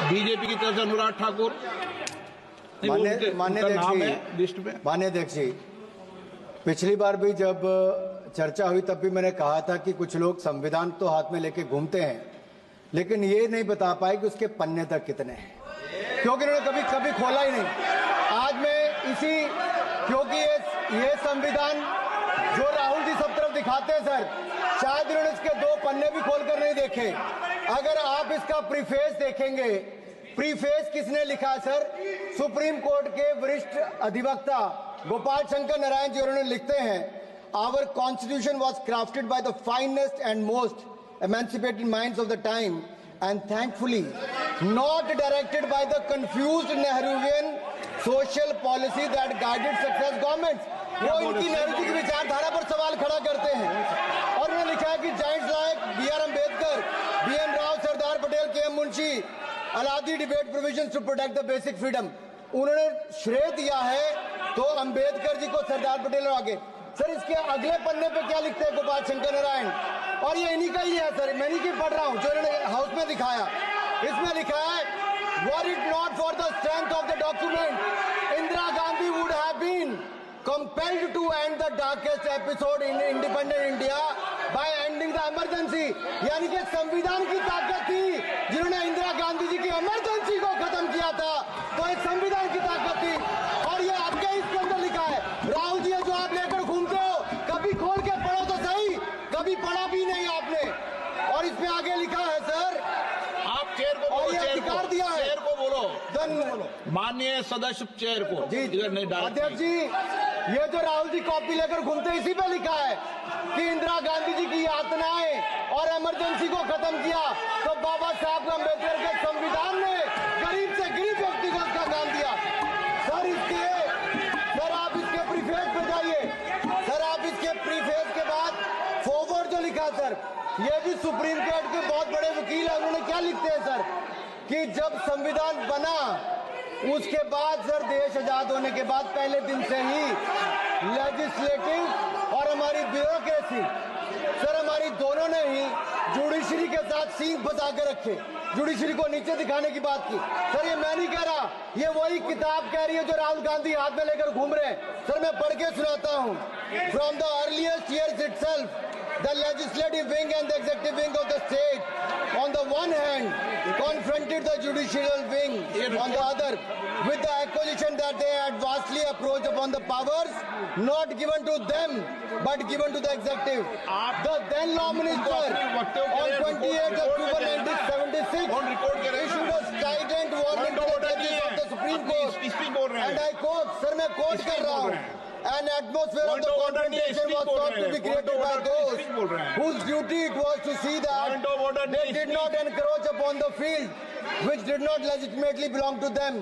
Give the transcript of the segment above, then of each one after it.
BJP की तरफ से अनुराग ठाकुर, मान्य अध्यक्ष जी, पिछली बार भी जब चर्चा हुई तब भी मैंने कहा था कि कुछ लोग संविधान तो हाथ में लेके घूमते हैं, लेकिन ये नहीं बता पाए कि उसके पन्ने तक कितने हैं, क्योंकि उन्होंने कभी खोला ही नहीं। आज मैं क्योंकि ये संविधान जो राहुल जी सब तरफ दिखाते हैं सर, शायद इन्होंने इसके 2 पन्ने भी खोलकर नहीं देखे। अगर आप इसका प्रीफेस देखेंगे, प्रीफेस किसने लिखा है सर? सुप्रीम कोर्ट के वरिष्ठ अधिवक्ता गोपाल शंकर नारायण जी, उन्होंने लिखते हैं, our constitution was crafted by the finest and most emancipated minds of the time and thankfully not directed by the confused Nehruvian social policy that guided success governments। वो इनकी नेहरू जी की विचारधारा पर सवाल खड़ा करते हैं और उन्होंने लिखा है कि giants like B.R. Ambedkar, B.N. Rao, Sardar Patel, K.M. Munshi Alladi debate provisions to protect the basic freedom. उन्होंने श्रेय दिया है तो अम्बेडकर जी को, सरदार पटेल और आगे। सर इसके अगले पन्ने पे क्या लिखते हैं गोपाल शंकर नारायण, और ये इन्हीं का ही है सर, मैं नहीं पढ़ रहा हूं, जो इन्होंने हाउस में दिखाया। इसमें लिखा है, were it not for the strength of the document, Indira Gandhi would have been compelled to end the darkest episode in independent India by ending the emergency. यानी कि संविधान की ताकत थी, जिन्होंने इंदिरा गांधी जी की इमरजेंसी को खत्म किया था, तो एक संविधान की ताकत थी। और ये आपके इसके अंदर लिखा है, राहुल जी जो आप लेकर घूमते हो, कभी खोल के पढ़ो तो सही, कभी पढ़ा भी नहीं आपने। और इसमें आगे लिखा है सर, आप चेयर को बोलो, अधिकार दिया है, चेयर को बोलो, माननीय सदस्य चेयर को। जी अध्यक्ष जी, ये जो राहुल जी कॉपी लेकर घूमते, इसी पे लिखा है कि इंदिरा गांधी जी की यातनाएं और इमरजेंसी को खत्म किया तो बाबा साहब अम्बेडकर के संविधान ने गरीब से गरीब व्यक्ति को उसका काम दिया। सर आप इसके प्रीफेस पे जाइए, सर आप इसके प्रीफेस के बाद फॉरवर्ड जो लिखा सर, ये भी सुप्रीम कोर्ट के बहुत बड़े वकील है, उन्होंने क्या लिखते हैं सर कि जब संविधान बना उसके बाद सर, देश आजाद होने के बाद पहले दिन से ही लेजिस्लेटिव और हमारी ब्यूरोक्रेसी सर, हमारी दोनों ने ही जुडिशरी के साथ सींग बचा के रखे, जुडिशरी को नीचे दिखाने की बात की। सर ये मैं नहीं कह रहा, ये वही किताब कह रही है जो राहुल गांधी हाथ में लेकर घूम रहे हैं। सर मैं पढ़ के सुनाता हूँ, from the earliest years itself the legislative wing and the executive wing of the state on the one hand confronted the judicial wing on the other with the accusation that they had vastly approached upon the powers not given to them but given to the executive. The then law minister on 28th October 1976 issued a strident warning to the judges of the Supreme Court and I quote, sir मैं quote कर रहा हूँ, an atmosphere of the confrontation was thought to be created by those whose duty it was to see that they did not encroach upon the field which did not legitimately belong to them.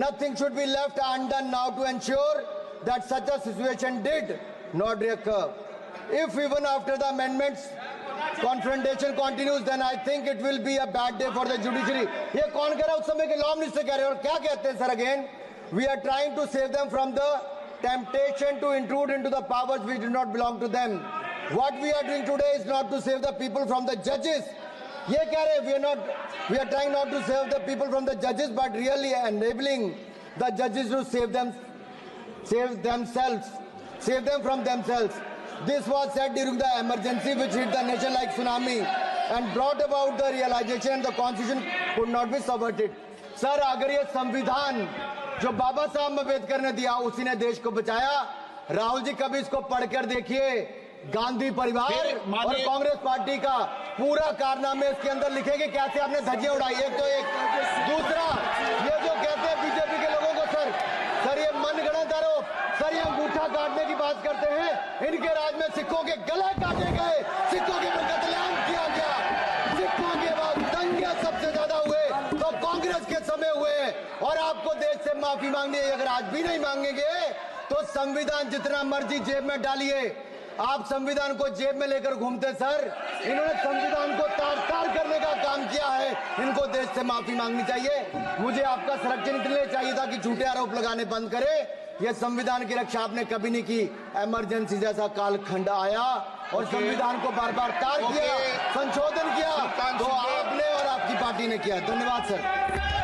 Nothing should be left undone now to ensure that such a situation did not recur. If even after the amendments confrontation continues, then I think it will be a bad day for the judiciary. ये कौन कह रहा है? उस समय के law minister कह रहे हैं। और क्या कहते हैं sir again? We are trying to save them from the temptation to intrude into the powers which do not belong to them. What we are doing today is not to save the people from the judges. ये कह रहे हैं, we are trying not to save the people from the judges, but really enabling the judges to save them from themselves. This was said during the emergency which hit the nation like tsunami and brought about the realization the constitution could not be subverted. Sir अगर ये संविधान जो बाबा साहब अम्बेडकर ने दिया उसी ने देश को बचाया, राहुल जी कभी इसको पढ़कर देखिए, गांधी परिवार और कांग्रेस पार्टी का पूरा कारनामे इसके अंदर लिखेंगे, कैसे आपने धज्जियां उड़ाई। एक तो एक, दूसरा ये जो कहते हैं बीजेपी के लोगों को सर ये मनगढ़ंत आरोप, सर ये अंगूठा काटने की बात करते हैं, इनके राज में सिखों के गले काटे गए, सिखों के कत्लेआम किया गया, सिखों के बाद दंगे सबसे ज्यादा हुए तो कांग्रेस के समय हुए। और आपको देश से माफी मांगनी है, अगर आज भी नहीं मांगेंगे तो संविधान जितना मर्जी जेब में डालिए, आप संविधान को जेब में लेकर घूमते सर, इन्होंने संविधान को तार-तार करने का काम किया है, इनको देश से माफी मांगनी चाहिए। मुझे आपका संरक्षण इसलिए चाहिए था कि झूठे आरोप लगाने बंद करे। यह संविधान की रक्षा आपने कभी नहीं की, इमरजेंसी जैसा कालखंड आया और संविधान को बार बार तार किया, संशोधन किया, तो आपने और आपकी पार्टी ने किया। धन्यवाद सर।